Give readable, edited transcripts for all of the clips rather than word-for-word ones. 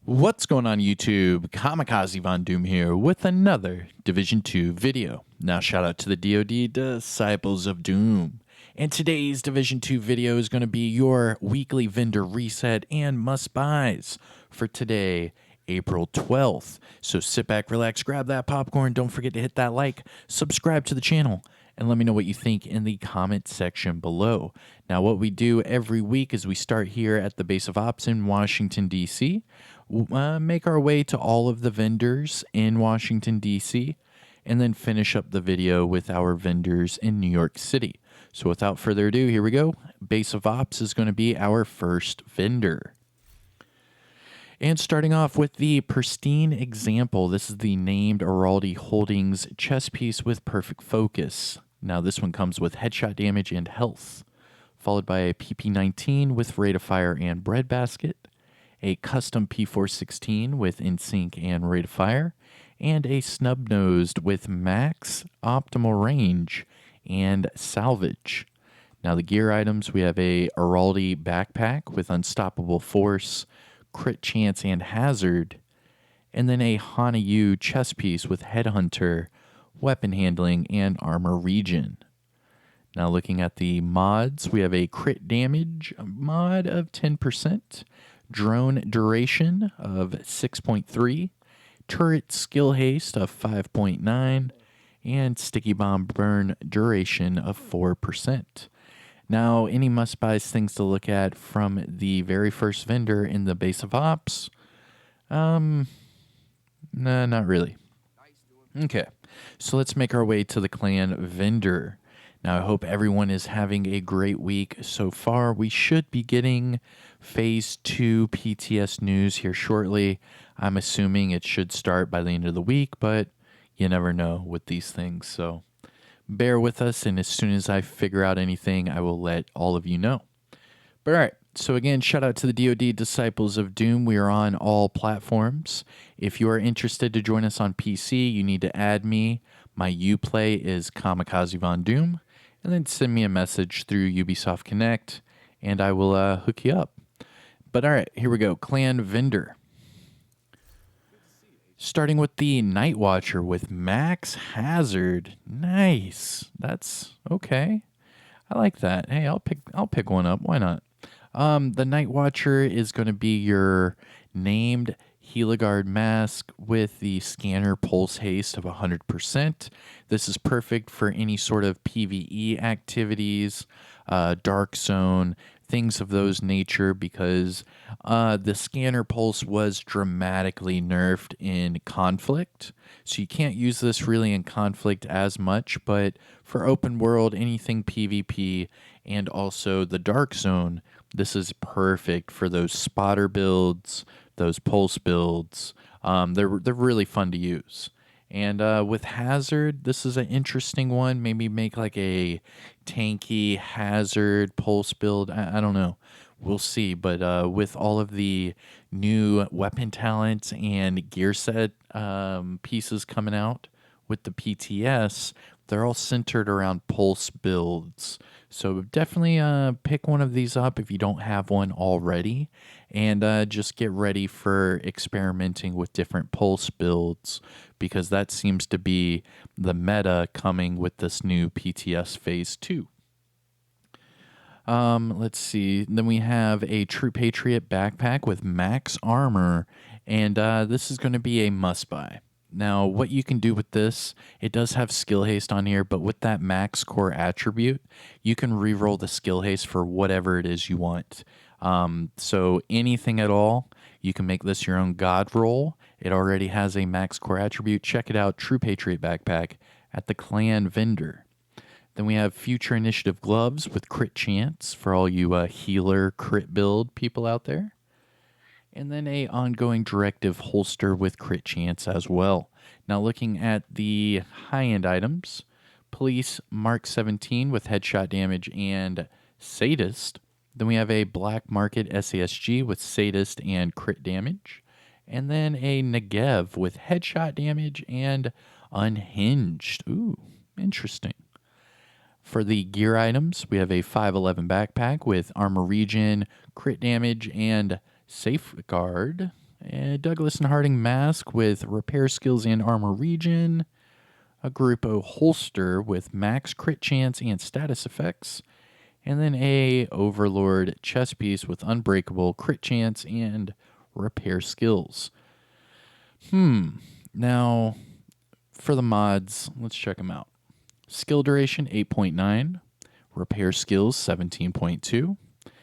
What's going on YouTube? Kamikazevondoom here with another Division 2 video. Now shout out to the DoD Disciples of Doom. And today's Division 2 video is going to be your weekly vendor reset and must-buys for today, April 12th. So sit back, relax, grab that popcorn, don't forget to hit that like, subscribe to the channel, and let me know what you think in the comment section below. Now, what we do every week is we start here at the base of ops in Washington, D.C., make our way to all of the vendors in Washington, D.C., and then finish up the video with our vendors in New York City. So without further ado, here we go. Base of ops is going to be our first vendor. And starting off with the pristine example, this is the named Araldi Holdings chess piece with perfect focus. Now this one comes with headshot damage and health, followed by a PP19 with rate of fire and breadbasket, a custom P416 with in-sync and rate of fire, and a snub-nosed with max optimal range and salvage. Now the gear items, we have a Araldi backpack with unstoppable force, crit chance and hazard, and then a Hana-Yu chess piece with headhunter, weapon handling, and armor regen. Now looking at the mods, we have a crit damage mod of 10%, drone duration of 6.3, turret skill haste of 5.9, and sticky bomb burn duration of 4%. Now, any must-buys things to look at from the very first vendor in the base of ops? Nah, not really. Okay, so let's make our way to the clan vendor. Now, I hope everyone is having a great week so far. We should be getting Phase 2 PTS news here shortly. I'm assuming it should start by the end of the week, but you never know with these things, so bear with us, and as soon as I figure out anything, I will let all of you know. But all right, so again, shout out to the DoD Disciples of Doom. We are on all platforms. If you are interested to join us on PC, you need to add me. My Uplay is Kamikazevondoom, and then send me a message through Ubisoft Connect, and I will hook you up. But all right, here we go. Clan vendor. Starting with the Night Watcher with max hazard. Nice. That's okay. I like that. Hey, I'll pick one up. Why not? The Night Watcher is going to be your named Heliguard mask with the scanner pulse haste of 100%. This is perfect for any sort of PvE activities, dark zone, things of those nature, because the scanner pulse was dramatically nerfed in conflict. So you can't use this really in conflict as much, but for open world, anything PvP, and also the dark zone, this is perfect for those spotter builds, those pulse builds. They're really fun to use. And with hazard, this is an interesting one. Maybe make like a tanky hazard pulse build. I don't know. We'll see. But with all of the new weapon talents and gear set pieces coming out with the PTS, they're all centered around pulse builds. So definitely pick one of these up if you don't have one already, and just get ready for experimenting with different pulse builds, because that seems to be the meta coming with this new PTS Phase 2. Let's see. Then we have a True Patriot backpack with max armor, and this is going to be a must-buy. Now, what you can do with this, it does have skill haste on here, but with that max core attribute, you can reroll the skill haste for whatever it is you want. So anything at all, you can make this your own god roll. It already has a max core attribute. Check it out, True Patriot backpack at the clan vendor. Then we have Future Initiative gloves with crit chance for all you healer crit build people out there. And then a ongoing directive holster with crit chance as well. Now looking at the high-end items, Police Mark 17 with headshot damage and Sadist. Then we have a Black Market SASG with Sadist and crit damage. And then a Negev with headshot damage and Unhinged. Ooh, interesting. For the gear items, we have a 511 backpack with armor regen, crit damage, and safeguard. A Douglas and Harding mask with repair skills and armor regen. A Grupo holster with max crit chance and status effects. And then a Overlord chest piece with unbreakable crit chance and repair skills. Now, for the mods, let's check them out. Skill duration 8.9, repair skills 17.2,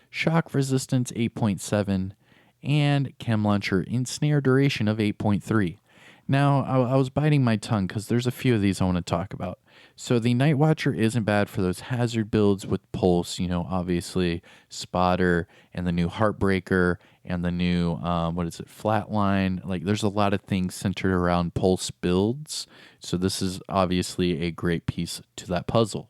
shock resistance 8.7, and chem launcher ensnare duration of 8.3. Now, I was biting my tongue because there's a few of these I want to talk about. So the Night Watcher isn't bad for those hazard builds with Pulse, obviously Spotter and the new Heartbreaker and the new, Flatline. Like, there's a lot of things centered around Pulse builds. So this is obviously a great piece to that puzzle.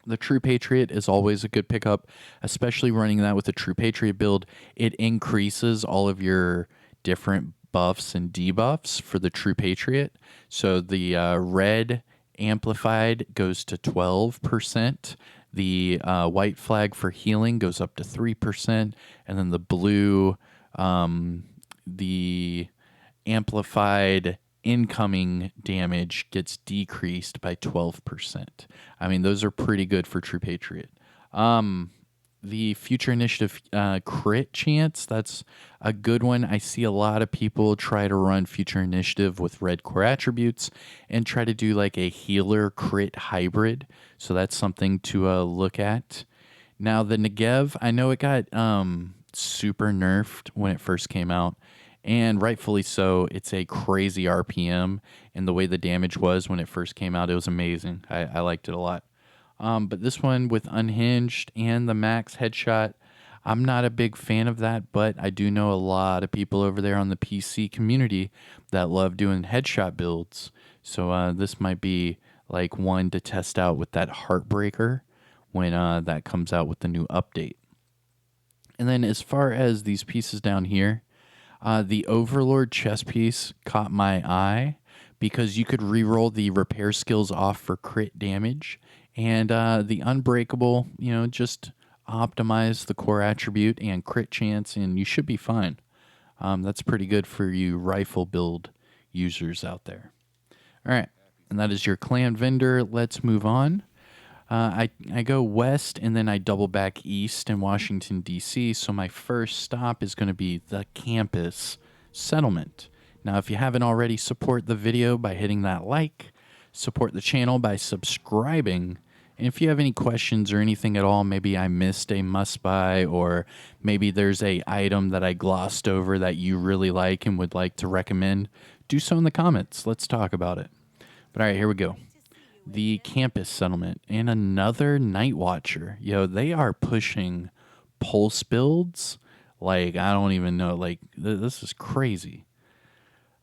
The True Patriot is always a good pickup, especially running that with a True Patriot build. It increases all of your different buffs and debuffs for the True Patriot. So the red amplified goes to 12%. The white flag for healing goes up to 3%. And then the blue, the amplified incoming damage gets decreased by 12%. I mean, those are pretty good for True Patriot. The Future Initiative crit chance, that's a good one. I see a lot of people try to run Future Initiative with red core attributes and try to do like a healer crit hybrid. So that's something to look at. Now, the Negev, I know it got super nerfed when it first came out. And rightfully so. It's a crazy RPM, and the way the damage was when it first came out, it was amazing. I liked it a lot. But this one with Unhinged and the max headshot, I'm not a big fan of that, but I do know a lot of people over there on the PC community that love doing headshot builds. So this might be like one to test out with that Heartbreaker when that comes out with the new update. And then as far as these pieces down here, the Overlord chest piece caught my eye because you could reroll the repair skills off for crit damage. And the Unbreakable, just optimize the core attribute and crit chance, and you should be fine. That's pretty good for you rifle build users out there. All right, and that is your clan vendor. Let's move on. I go west and then I double back east in Washington, D.C. So my first stop is going to be the campus settlement. Now, if you haven't already, support the video by hitting that like, support the channel by subscribing. And if you have any questions or anything at all, maybe I missed a must buy, or maybe there's a item that I glossed over that you really like and would like to recommend, do so in the comments. Let's talk about it. But all right, here we go. The campus settlement and another Night Watcher. They are pushing pulse builds like I don't even know. Like this is crazy.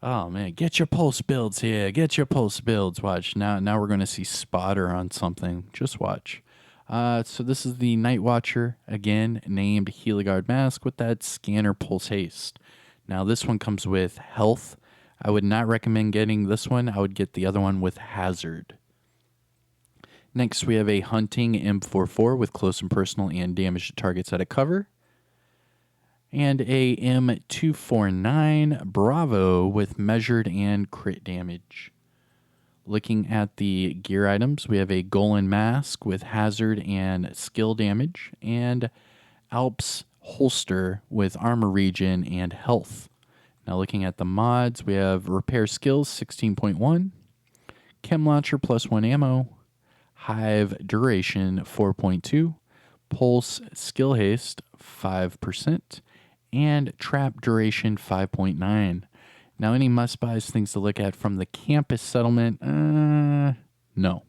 Oh man, get your pulse builds here. Get your pulse builds. Watch now. Now we're going to see Spotter on something. Just watch. So this is the Night Watcher again, named Heliogard mask with that scanner pulse haste. Now this one comes with health. I would not recommend getting this one. I would get the other one with hazard. Next, we have a Hunting M44 with close and personal and damage to targets at a cover. And a M249 Bravo with measured and crit damage. Looking at the gear items, we have a Golan mask with hazard and skill damage. And Alps holster with armor regen and health. Now looking at the mods, we have repair skills 16.1. Chem launcher +1 ammo. Hive duration 4.2, pulse skill haste 5%, and trap duration 5.9. Now, any must buys, things to look at from the campus settlement? No. All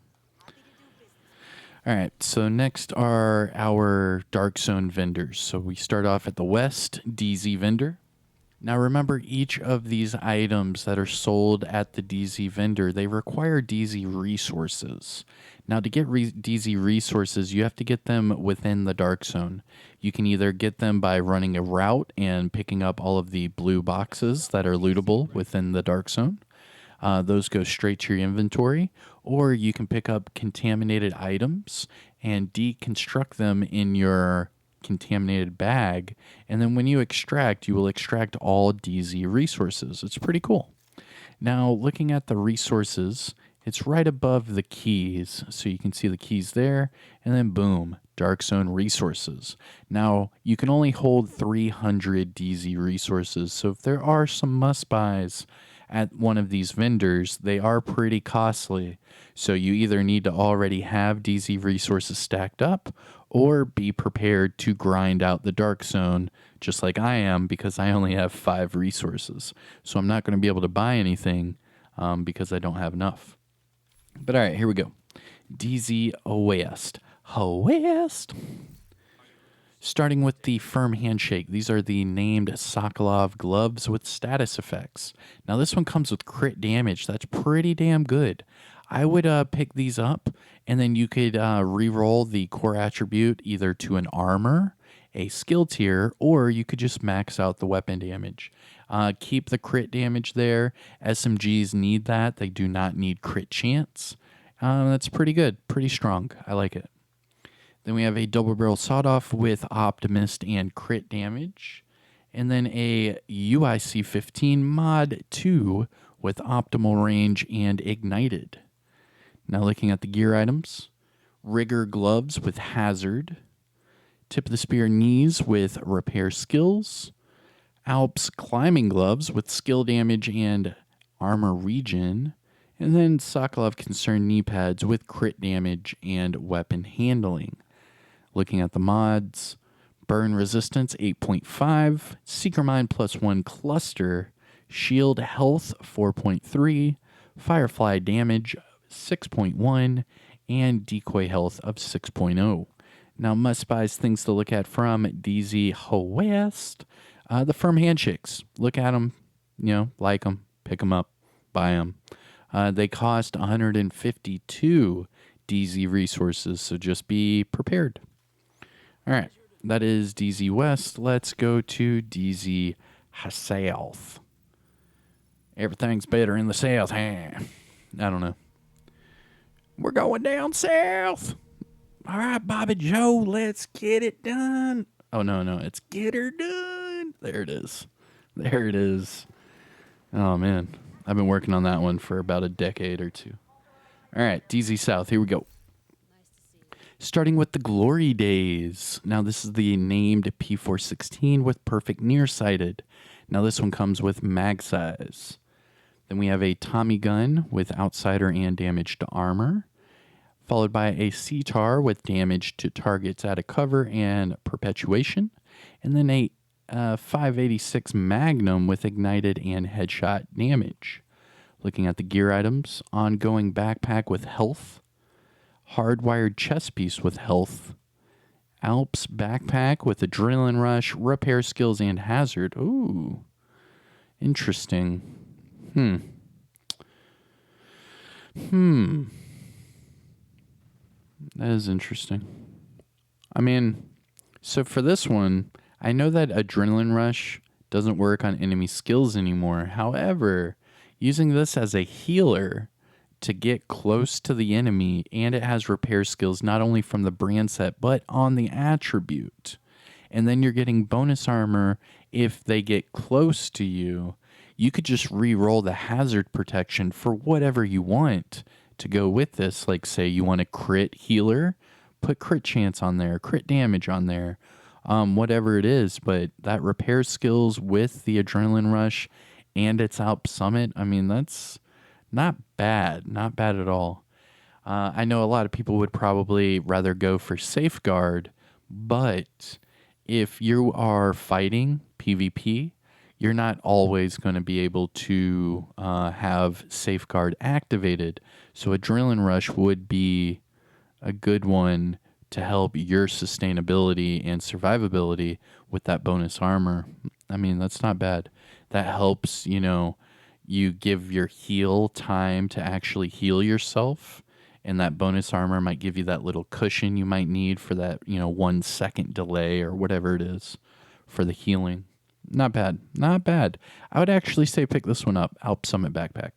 right, so next are our Dark Zone vendors. So we start off at the West DZ vendor. Now remember, each of these items that are sold at the DZ vendor, they require DZ resources. Now to get DZ resources, you have to get them within the Dark Zone. You can either get them by running a route and picking up all of the blue boxes that are lootable within the Dark Zone. Those go straight to your inventory, or you can pick up contaminated items and deconstruct them in your contaminated bag, and then when you extract, you will extract all DZ resources. It's pretty cool. Now, looking at the resources, it's right above the keys, so you can see the keys there, and then boom, Dark Zone resources. Now, you can only hold 300 DZ resources, so if there are some must-buys at one of these vendors, they are pretty costly. So you either need to already have DZ resources stacked up or be prepared to grind out the Dark Zone, just like I am, because I only have 5 resources. So I'm not going to be able to buy anything because I don't have enough. But all right, here we go. DZ West. West. Starting with the firm handshake, these are the named Sokolov gloves with status effects. Now this one comes with crit damage. That's pretty damn good. I would pick these up, and then you could re-roll the core attribute either to an armor, a skill tier, or you could just max out the weapon damage. Keep the crit damage there. SMGs need that. They do not need crit chance. That's pretty good. Pretty strong. I like it. Then we have a double barrel sawed-off with Optimist and crit damage. And then a UIC 15 mod 2 with optimal range and ignited. Now looking at the gear items. Rigger gloves with hazard. Tip of the spear knees with repair skills. Alps climbing gloves with skill damage and armor regen. And then Sokolov concern knee pads with crit damage and weapon handling. Looking at the mods, burn resistance 8.5, Seeker Mind +1 cluster, shield health 4.3, firefly damage 6.1, and decoy health of 6.0. Now must buys things to look at from DZ West. The firm handshakes. Look at them, like them, pick them up, buy them. They cost 152 DZ resources, so just be prepared. All right, that is DZ West. Let's go to DZ South. Everything's better in the South, huh? I don't know. We're going down south. All right, Bobby Joe, let's get it done. Oh, no, it's get her done. There it is. There it is. Oh, man. I've been working on that one for about a decade or two. All right, DZ South, here we go. Starting with the Glory Days. Now, this is the named P416 with perfect nearsighted. Now, this one comes with mag size. Then we have a Tommy gun with outsider and damage to armor, followed by a CTAR with damage to targets out of cover and perpetuation, and then a 586 Magnum with ignited and headshot damage. Looking at the gear items, ongoing backpack with health, hardwired chest piece with health, Alps backpack with adrenaline rush, repair skills, and hazard. Ooh, interesting. That is interesting. I mean, so for this one, I know that adrenaline rush doesn't work on enemy skills anymore. However, using this as a healer to get close to the enemy, and it has repair skills not only from the brand set, but on the attribute. And then you're getting bonus armor if they get close to you. You could just re-roll the hazard protection for whatever you want to go with this. Like, say you want a crit healer, put crit chance on there, crit damage on there, whatever it is. But that repair skills with the adrenaline rush and its Alp Summit, I mean, that's not bad at all. I know a lot of people would probably rather go for Safeguard, but if you are fighting PvP, you're not always going to be able to have Safeguard activated. So Adrenaline Rush would be a good one to help your sustainability and survivability with that bonus armor. I mean, that's not bad. That helps, you give your heal time to actually heal yourself, and that bonus armor might give you that little cushion you might need for that, 1 second delay or whatever it is for the healing. Not bad. I would actually say pick this one up, Alp Summit Backpack.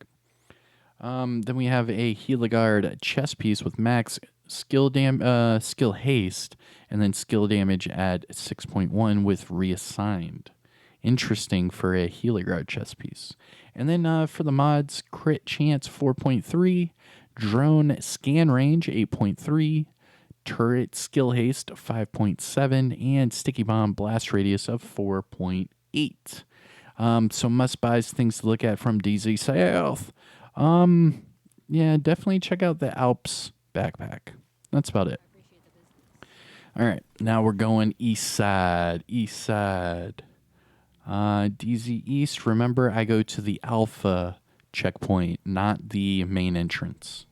Then we have a Heligard chest piece with max skill haste, and then skill damage at 6.1 with reassigned. Interesting for a healer guard chest piece. And then for the mods, crit chance 4.3, drone scan range 8.3, turret skill haste 5.7, and sticky bomb blast radius of 4.8. So must buys, things to look at from DZ South. Yeah, definitely check out the Alps backpack. That's about it. All right, now we're going east side. East side. DZ East. Remember, I go to the Alpha checkpoint, not the main entrance.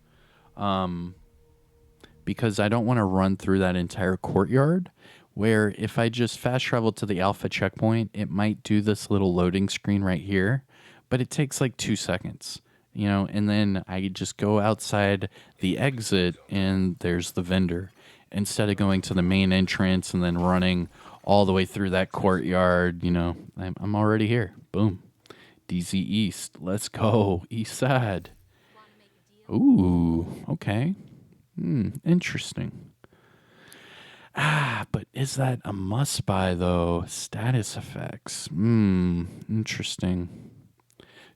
Because I don't want to run through that entire courtyard, where if I just fast travel to the Alpha checkpoint, it might do this little loading screen right here, but it takes like 2 seconds, and then I just go outside the exit and there's the vendor, instead of going to the main entrance and then running all the way through that courtyard. I'm already here. Boom. DZ East. Let's go. East side. Ooh, okay. Interesting. But is that a must buy though? Status effects. Interesting.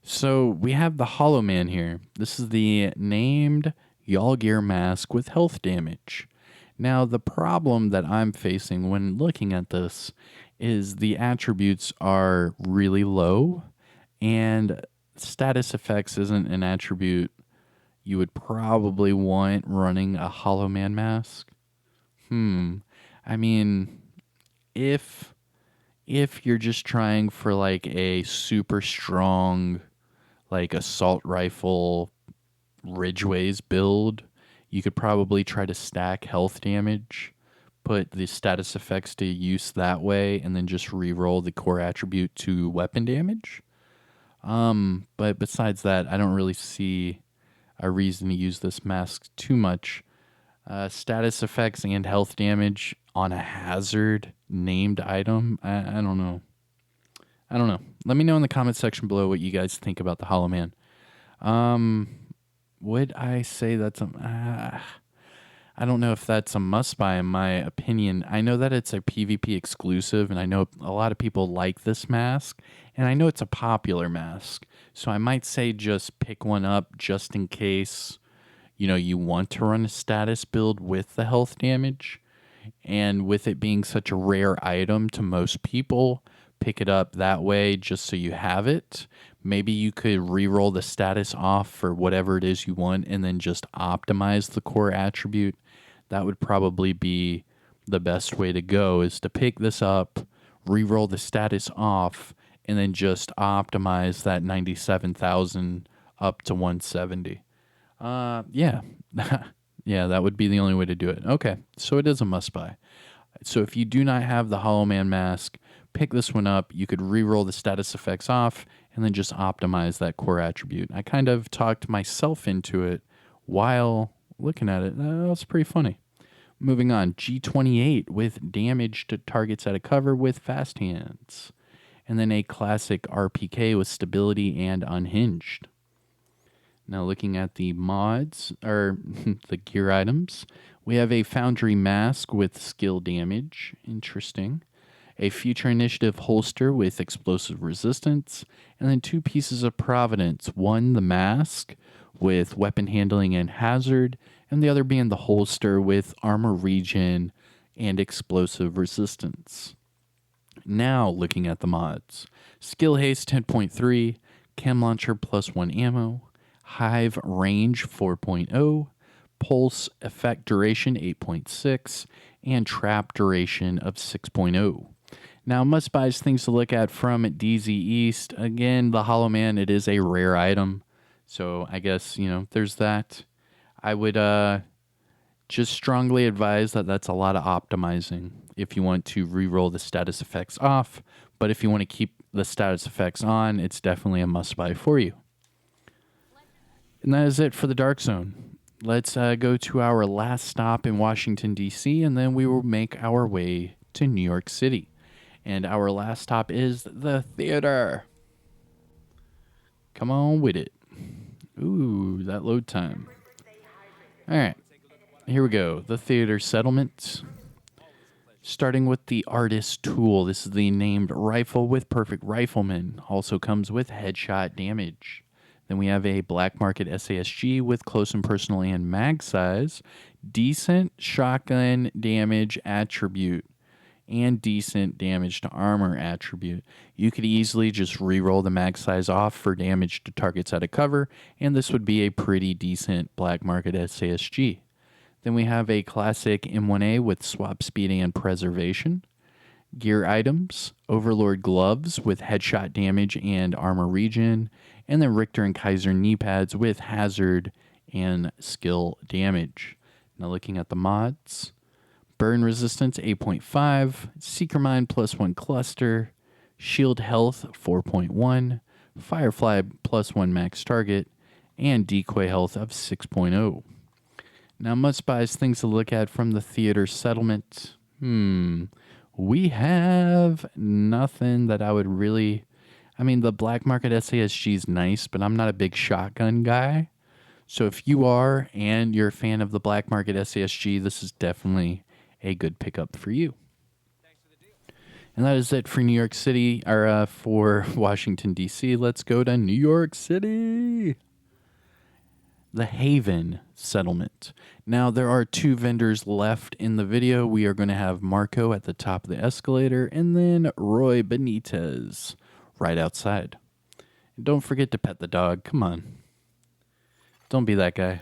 So we have the Hollow Man here. This is the named Yalgear mask with health damage. Now, the problem that I'm facing when looking at this is the attributes are really low, and status effects isn't an attribute you would probably want running a Hollow Man mask. I mean, if you're just trying for like a super strong like assault rifle Ridgeways build, you could probably try to stack health damage, put the status effects to use that way, and then just re-roll the core attribute to weapon damage. But besides that, I don't really see a reason to use this mask too much. Status effects and health damage on a hazard named item. I don't know. I don't know. Let me know in the comment section below what you guys think about the Hollow Man. Would I say that's I don't know if that's a must buy in my opinion. I know that it's a PvP exclusive, and I know a lot of people like this mask, and I know it's a popular mask. So I might say just pick one up just in case, you want to run a status build with the health damage. And with it being such a rare item to most people, pick it up that way just so you have it. Maybe you could re-roll the status off for whatever it is you want and then just optimize the core attribute. That would probably be the best way to go, is to pick this up, re-roll the status off, and then just optimize that 97,000 up to 170. Yeah. Yeah, that would be the only way to do it. Okay, so it is a must-buy. So if you do not have the Hollow Man mask, pick this one up. You could re-roll the status effects off and then just optimize that core attribute. I kind of talked myself into it while looking at it. That was pretty funny. Moving on, G28 with damage to targets out of cover with fast hands. And then a classic RPK with stability and unhinged. Now looking at the mods, or the gear items, we have a Foundry Mask with skill damage. Interesting. A Future Initiative holster with explosive resistance. And then 2 pieces of Providence. One, the mask with weapon handling and hazard, and the other being the holster with armor regen and explosive resistance. Now looking at the mods. Skill Haste 10.3, Chem Launcher +1 ammo, Hive Range 4.0, Pulse Effect Duration 8.6, and Trap Duration of 6.0. Now, must buys, things to look at from DZ East. Again, the Hollow Man, it is a rare item. So I guess, there's that. I would just strongly advise that that's a lot of optimizing if you want to re-roll the status effects off. But if you want to keep the status effects on, it's definitely a must buy for you. And that is it for the Dark Zone. Let's go to our last stop in Washington, D.C., and then we will make our way to New York City. And our last stop is the theater. Come on with it. Ooh, that load time. All right. here we go. The theater settlement. Starting with the artist tool. This is the named rifle with perfect rifleman. Also comes with headshot damage. Then we have a black market SASG with close and personal and mag size. Decent shotgun damage attribute. And decent damage to armor attribute. You could easily just re-roll the mag size off for damage to targets out of cover, and this would be a pretty decent black market SASG. Then we have a classic M1A with swap speed and preservation. Gear items, Overlord gloves with headshot damage and armor regen, and then Richter and Kaiser knee pads with hazard and skill damage. Now looking at the mods, burn resistance 8.5, Seeker Mine +1 cluster, shield health 4.1, Firefly +1 max target, and decoy health of 6.0. Now must buys things to look at from the theater settlement. We have nothing that I would really... I mean, the black market SASG is nice, but I'm not a big shotgun guy. So if you are and you're a fan of the black market SASG, this is definitely a good pickup for you. And that is it for New York City, or for Washington, D.C. Let's go to New York City. The Haven settlement. Now, there are 2 vendors left in the video. We are going to have Marco at the top of the escalator, and then Roy Benitez right outside. And don't forget to pet the dog. Come on. Don't be that guy.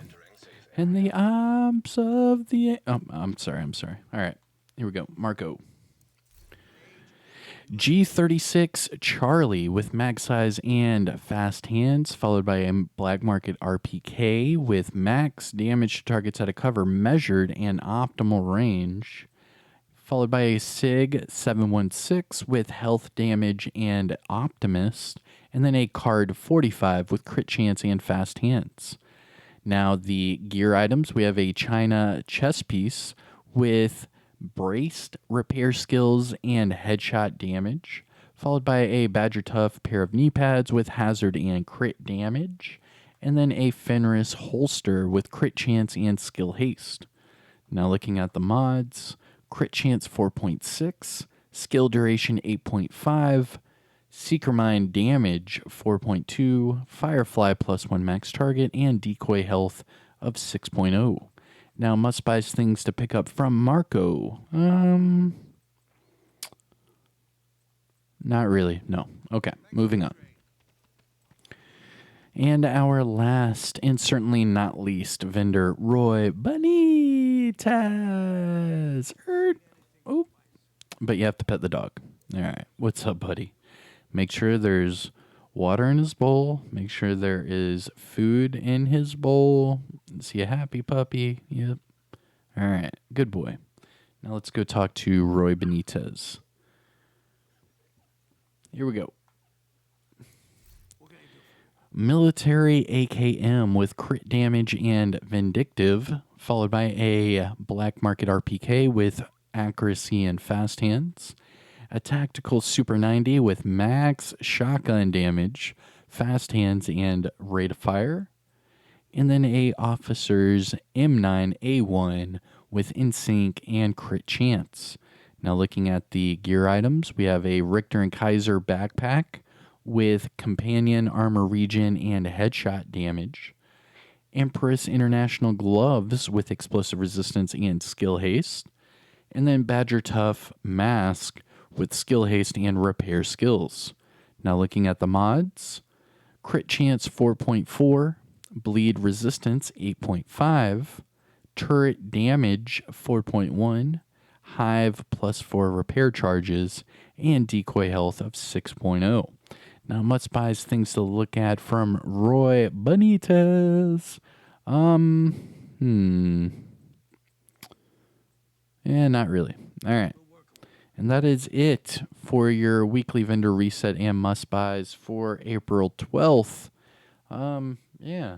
In the arms of the... Oh, I'm sorry. All right. Here we go. Marco. G36 Charlie with mag size and fast hands, followed by a black market RPK with max damage to targets out of cover measured and optimal range, followed by a SIG 716 with health damage and optimist, and then a card 45 with crit chance and fast hands. Now the gear items, we have a China chess piece with braced repair skills and headshot damage, followed by a Badger Tough pair of knee pads with hazard and crit damage, and then a Fenris holster with crit chance and skill haste. Now looking at the mods, crit chance 4.6, skill duration 8.5, Seeker Mine damage 4.2, Firefly +1 max target, and decoy health of 6.0. Now, must buys things to pick up from Marco. Not really. No. Okay, moving on. And our last, and certainly not least, vendor, Roy Benitez. Oh, but you have to pet the dog. All right. What's up, buddy? Make sure there's water in his bowl. Make sure there is food in his bowl. Is he a happy puppy? Yep. All right. Good boy. Now let's go talk to Roy Benitez. Here we go. Military AKM with crit damage and vindictive, followed by a black market RPK with accuracy and fast hands. A tactical Super 90 with max shotgun damage, fast hands, and rate of fire. And then a officer's M9A1 with InSync and crit chance. Now looking at the gear items, we have a Richter and Kaiser backpack with companion armor regen and headshot damage. Empress International gloves with explosive resistance and skill haste. And then Badger Tough mask with skill haste and repair skills. Now looking at the mods, crit chance 4.4, bleed resistance 8.5, turret damage 4.1, hive +4 repair charges, and decoy health of 6.0. Now must buys things to look at from Roy Benitez. Yeah, not really. All right. And that is it for your weekly vendor reset and must buys for April 12th. Yeah.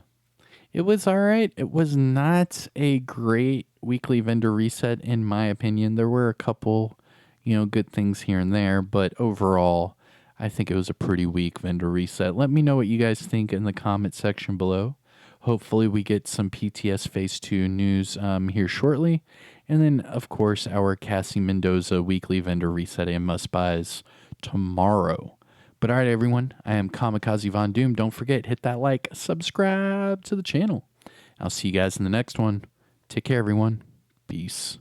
It was all right. It was not a great weekly vendor reset, in my opinion. There were a couple, good things here and there, but overall, I think it was a pretty weak vendor reset. Let me know what you guys think in the comment section below. Hopefully we get some PTS Phase 2 news here shortly. And then, of course, our Cassie Mendoza weekly vendor reset and must-buys tomorrow. But all right, everyone, I am Kamikazevondoom. Don't forget, hit that like, subscribe to the channel. I'll see you guys in the next one. Take care, everyone. Peace.